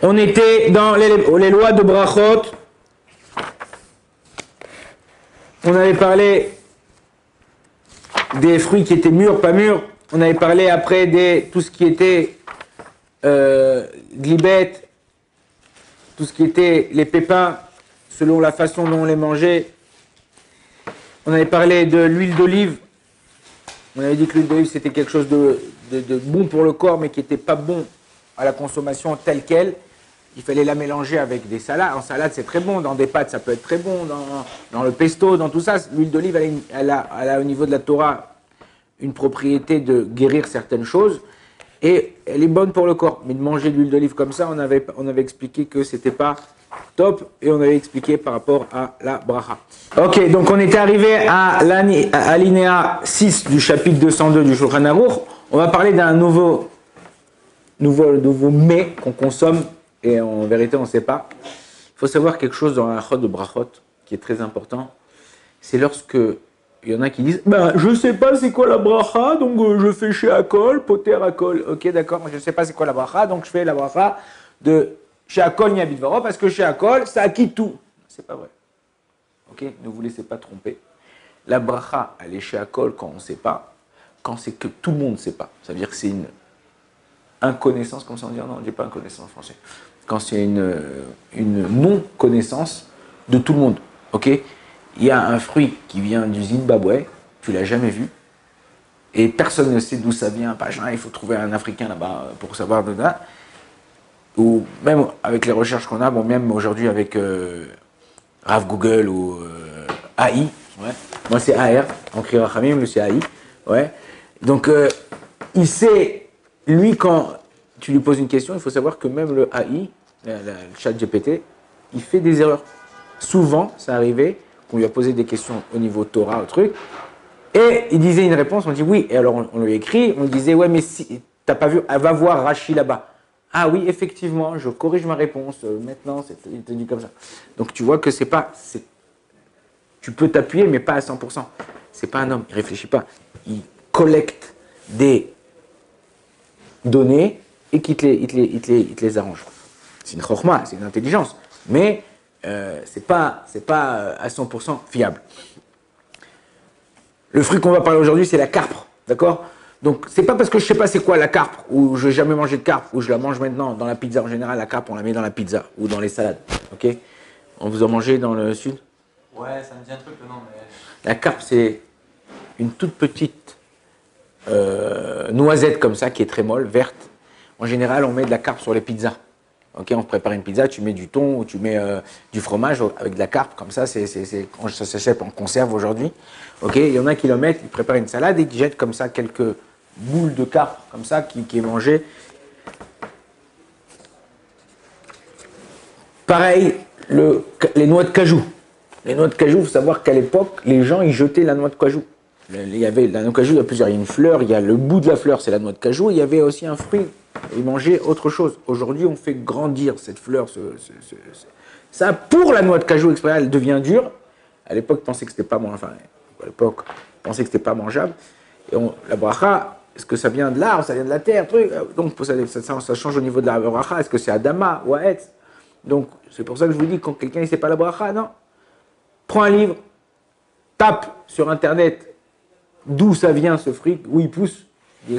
On était dans les lois de Brachot. On avait parlé des fruits qui étaient mûrs, pas mûrs. On avait parlé après de tout ce qui était glibet, tout ce qui était les pépins, selon la façon dont on les mangeait. On avait parlé de l'huile d'olive. On avait dit que l'huile d'olive c'était quelque chose de bon pour le corps, mais qui n'était pas bon à la consommation telle qu'elle. Il fallait la mélanger avec des salades. En salade, c'est très bon. Dans des pâtes, ça peut être très bon. Dans le pesto, dans tout ça, l'huile d'olive, elle a au niveau de la Torah une propriété de guérir certaines choses. Et elle est bonne pour le corps. Mais de manger de l'huile d'olive comme ça, on avait expliqué que c'était pas top. Et on avait expliqué par rapport à la bracha. Ok, donc on était arrivé à l'alinéa 6 du chapitre 202 du Shulchan Aruch. On va parler d'un nouveau mets qu'on consomme. Et en vérité, on ne sait pas. Il faut savoir quelque chose dans la chod de brachot qui est très important. C'est lorsque il y en a qui disent je ne sais pas c'est quoi la bracha, donc je fais chez Akol, poter Akol. Ok, d'accord, je ne sais pas c'est quoi la bracha, donc je fais la bracha de chez Akol Niabidvaro parce que chez Akol, ça acquitte tout. C'est pas vrai. Ok, ne vous laissez pas tromper. La bracha, elle est chez Akol quand on ne sait pas, quand c'est que tout le monde ne sait pas. Ça veut dire que c'est une inconnaissance, comme ça on dit, non, on ne dit pas inconnaissance en français. Quand c'est une non-connaissance de tout le monde. Ok, il y a un fruit qui vient du Zimbabwe, tu ne l'as jamais vu, et personne ne sait d'où ça vient. Il faut trouver un Africain là-bas pour savoir de là. Ou même avec les recherches qu'on a, bon, même aujourd'hui avec Rav Google ou AI, ouais. Moi c'est AR, en Kriyachamim, lui c'est AI. Ouais. Donc il sait, lui quand tu lui poses une question, il faut savoir que même le AI, le chat GPT, il fait des erreurs. Souvent, ça arrivait qu'on lui a posé des questions au niveau Torah, au truc, et il disait une réponse, on dit oui, et alors on lui écrit, on disait ouais, mais si t'as pas vu, va voir Rachi là-bas. Ah oui, effectivement, je corrige ma réponse, maintenant, il te dit comme ça. Donc tu vois que c'est pas, tu peux t'appuyer, mais pas à 100%. C'est pas un homme, il réfléchit pas. Il collecte des données et qu'il te les arrange. C'est une chokhma, c'est une intelligence, mais c'est pas à 100% fiable. Le fruit qu'on va parler aujourd'hui, c'est la carpe, d'accord? Donc, c'est pas parce que je sais pas c'est quoi la carpe, ou je n'ai jamais mangé de carpe, ou je la mange maintenant dans la pizza. En général, la carpe, on la met dans la pizza, ou dans les salades, ok? On vous en mangez dans le sud? Ouais, ça me dit un truc, non, mais... La carpe, c'est une toute petite noisette comme ça, qui est très molle, verte. En général, on met de la carpe sur les pizzas. Ok, on prépare une pizza, tu mets du thon ou tu mets du fromage avec de la carpe, comme ça, ça s'achète en conserve aujourd'hui. Ok, il y en a qui le mettent, ils préparent une salade et qui jettent comme ça quelques boules de carpe, comme ça, qui est mangée. Pareil, les noix de cajou. Les noix de cajou, il faut savoir qu'à l'époque, les gens, ils jetaient la noix de cajou. Il y avait la noix de cajou, il y a plusieurs. Il y a une fleur, il y a le bout de la fleur, c'est la noix de cajou. Il y avait aussi un fruit. Ils mangeaient autre chose. Aujourd'hui, on fait grandir cette fleur. Ça, pour la noix de cajou exprès, elle devient dure. À l'époque, ils pensaient que c'était pas mangeable. À l'époque, ils pensaient que c'était pas mangeable. Et la bracha, est-ce que ça vient de l'arbre, ça vient de la terre, truc. Donc ça change au niveau de la bracha. Est-ce que c'est Adama ou Aetz? Donc c'est pour ça que je vous dis, quand quelqu'un ne sait pas la bracha, non. Prends un livre, tape sur Internet d'où ça vient ce fruit, où il pousse.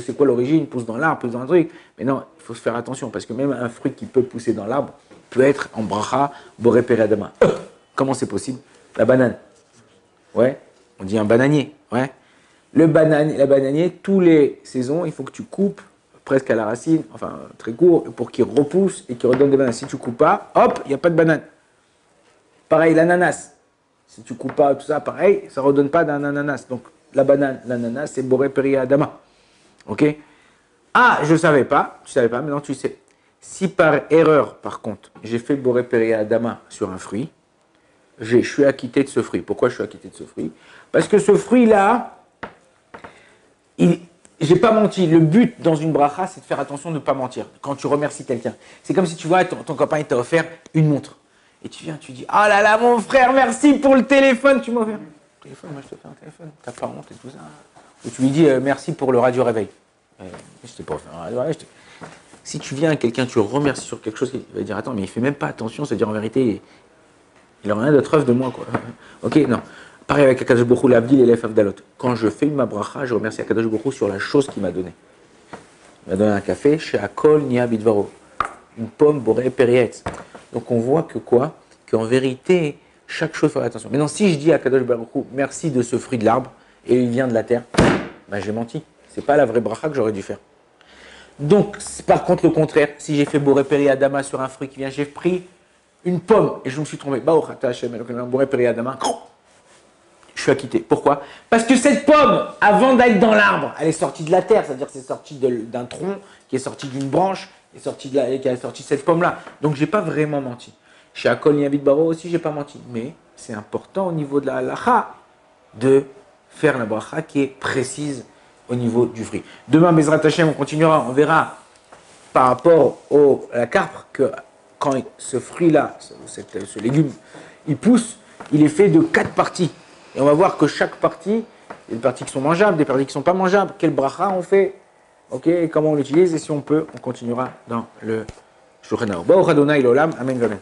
C'est quoi l'origine? Il pousse dans l'arbre, pousse dans un truc. Mais non, il faut se faire attention parce que même un fruit qui peut pousser dans l'arbre peut être en bracha, boré péréadama. Comment c'est possible? La banane. Ouais, on dit un bananier. Ouais. La bananier, tous les saisons, il faut que tu coupes presque à la racine, enfin très court, pour qu'il repousse et qu'il redonne des bananes. Si tu coupes pas, hop, il n'y a pas de banane. Pareil, l'ananas. Si tu coupes pas tout ça, pareil, ça ne redonne pas d'un ananas. Donc la banane, l'ananas, c'est boré péréadama. Ok? Ah, je ne savais pas, tu ne savais pas, maintenant tu sais. Si par erreur, par contre, j'ai fait boré péréadama sur un fruit, je suis acquitté de ce fruit. Pourquoi je suis acquitté de ce fruit? Parce que ce fruit-là, j'ai pas menti. Le but dans une bracha, c'est de faire attention de ne pas mentir. Quand tu remercies quelqu'un. C'est comme si tu vois, ton copain t'a offert une montre. Et tu viens, tu dis, ah là là, mon frère, merci pour le téléphone. Tu m'as offert un téléphone, moi je te fais un téléphone. T'as pas honte et tout ça. Ou tu lui dis, merci pour le radio réveil. Je t'ai pas fait. Ouais, si tu viens à quelqu'un, tu le remercies sur quelque chose, il va dire attends, mais il fait même pas attention, c'est-à-dire en vérité, il n'a rien d'autre œuvre de moi, quoi. Ok, non. Pareil avec Akadosh Baruch Hu, l'Avdil et l'Ef Avdalot. Quand je fais ma bracha, je remercie Akadosh Baruch Hu sur la chose qu'il m'a donnée. Il m'a donné un café chez Akol Nia Bidvaro. Une pomme Boré Perietz. Donc on voit que quoi? Qu'en vérité, chaque chose, il faut faire attention. Maintenant, si je dis à Akadosh Baruch Hu, merci de ce fruit de l'arbre, et il vient de la terre, ben j'ai menti. C'est pas la vraie bracha que j'aurais dû faire. Donc, par contre, le contraire, si j'ai fait Boré Peri Adama sur un fruit qui vient, j'ai pris une pomme et je me suis trompé. Je suis acquitté. Pourquoi? Parce que cette pomme, avant d'être dans l'arbre, elle est sortie de la terre, c'est-à-dire que c'est sorti d'un tronc, qui est sorti d'une branche, qui a sorti cette pomme-là. Donc, je n'ai pas vraiment menti. Chez Akol Yavit Baro aussi, je n'ai pas menti. Mais c'est important au niveau de la halacha de faire la bracha qui est précise au niveau du fruit. Demain, Bezrat Hashem, on continuera, on verra par rapport à la carpe que quand ce fruit-là, ce légume, il pousse, il est fait de 4 parties. Et on va voir que chaque partie, il y a des parties qui sont mangeables, des parties qui ne sont pas mangeables. Quel bracha on fait, ok, comment on l'utilise, et si on peut, on continuera dans le Shulchan Aruch. Baruch Adonai l'olam, amen, amen.